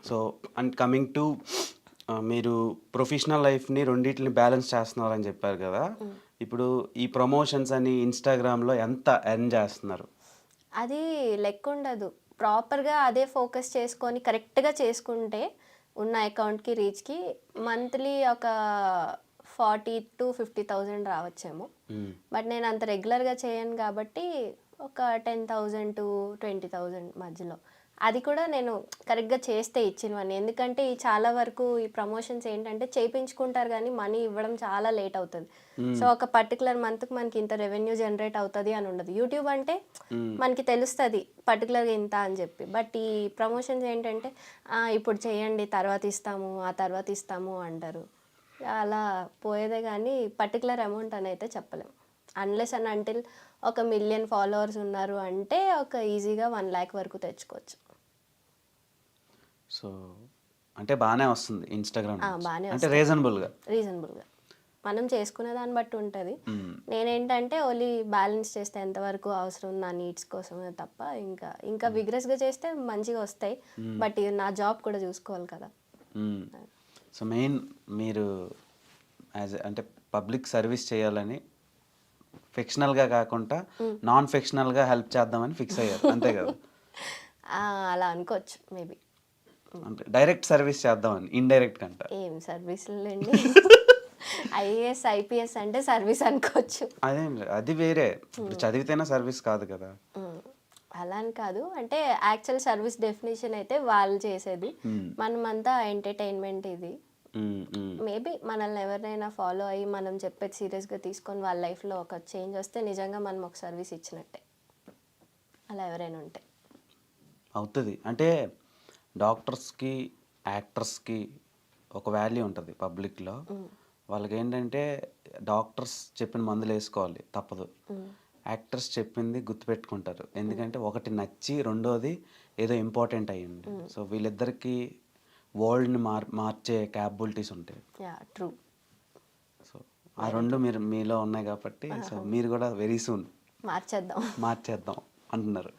So and coming to మీరు professional లైఫ్ని రెండింటిని బ్యాలెన్స్ చేస్తున్నారని చెప్పారు కదా. ఇప్పుడు ఈ ప్రమోషన్స్ అని ఇన్స్టాగ్రామ్లో ఎంత ఎర్న్ చేస్తున్నారు? అది లెక్క ఉండదు. ప్రాపర్‌గా అదే ఫోకస్ చేసుకొని కరెక్ట్‌గా చేసుకుంటే ఉన్న అకౌంట్‌కి రీచ్‌కి మంత్లీ ఒక 40,000-50,000 రావచ్చేమో. బట్ నేను అంత రెగ్యులర్‌గా చేయను కాబట్టి ఒక 10,000-20,000 మధ్యలో. అది కూడా నేను కరెక్ట్‌గా చేస్తే ఇచ్చినవన్నీ. ఎందుకంటే ఈ చాలా వరకు ఈ ప్రమోషన్స్ ఏంటంటే చేపించుకుంటారు గానీ మనీ ఇవ్వడం చాలా లేట్ అవుతది. సో, ఒక పర్టిక్యులర్ మంత్‌కి మనకి ఇంత రెవెన్యూ జనరేట్ అవుతది అని ఉండదు. యూట్యూబ్ అంటే మనకి తెలుస్తది పర్టిక్యులర్‌గా ఇంత అని చెప్పి. బట్ ఈ ప్రమోషన్స్ ఏంటంటే ఇప్పుడు చేయండి తర్వాత ఇస్తాము, ఆ తర్వాత ఇస్తాము అంటారు. అలా పోయేదే గానీ పర్టిక్యులర్ అమౌంట్ అని అయితే చెప్పలేం. అన్‌లెస్ అండ్ అంటిల్ ఒక 1,000,000 ఫాలోవర్స్ ఉన్నారు అంటే ఒక ఈజీగా 1,00,000 వరకు తెచ్చుకోవచ్చు. సో అంటే బాగానే వస్తుంది ఇన్స్టాగ్రామ్ నుంచి. బానే అంటే వస్తది. రీజనబుల్గా. రీజనబుల్‌గా. మనం చేసుకునే దాన్ని బట్టి ఉంటది. నేనేంటంటే ఓన్లీ బ్యాలెన్స్ చేస్తే ఎంతవరకు అవసరం నా నీడ్స్ కోసమే తప్ప ఇంకా విగ్రెస్‌గా చేస్తే మంచిగా వస్తాయి. బట్ ఇది నా జాబ్ కూడా చూసుకోవాలి కదా! సో మెయిన్ మీరు అంటే పబ్లిక్ సర్వీస్ చేయాలని ఫిక్షనల్గా కాకుండా నాన్ ఫిక్షనల్గా హెల్ప్ చేద్దామని ఫిక్స్ అయ్యారు అంతే కదా. అలా అనుకోవచ్చు మేబీ. అంటే డైరెక్ట్ సర్వీస్ చేద్దామని, ఇండైరెక్ట్ కంట. ఏం సర్వీసులండి. ఐఏఎస్, ఐపీఎస్ అంటే సర్వీస్ అనుకోవచ్చు. అదేం లేదు, అది వేరే. ఇప్పుడు చదివితేనే సర్వీస్ కాదు కదా. అలా అని కాదు. అంటే యాక్చువల్ సర్వీస్ డెఫినిషన్ అయితే వాళ్ళు చేసేది. మనమంతా ఎంటర్‌టైన్‌మెంట్ ఇది. మేబీ మనల్ని ఎవరినైనా ఫాలో అయ్యి మనం చెప్పేది సీరియస్‌గా తీసుకొని వాళ్ళ లైఫ్‌లో ఒక చేంజ్ వస్తే నిజంగా మనం ఒక సర్వీస్ ఇచ్చినట్టే. అలా ఎవరైనా ఉంటే. అవుతుంది. అంటే డాక్టర్స్కి, యాక్టర్స్కి ఒక వాల్యూ ఉంటుంది పబ్లిక్లో. వాళ్ళకి ఏంటంటే డాక్టర్స్ చెప్పిన మందులు వేసుకోవాలి తప్పదు. యాక్టర్స్ చెప్పింది గుర్తుపెట్టుకుంటారు. ఎందుకంటే ఒకటి నచ్చి రెండోది ఏదో ఇంపార్టెంట్ అయ్యింది. సో వీళ్ళిద్దరికీ వరల్డ్ని మార్చే క్యాపబిలిటీస్ ఉంటాయి. ట్రూ. సో ఆ రెండు మీలో ఉన్నాయి కాబట్టి సో మీరు కూడా వెరీ సూన్ మార్చేద్దాం మార్చేద్దాం అంటున్నారు.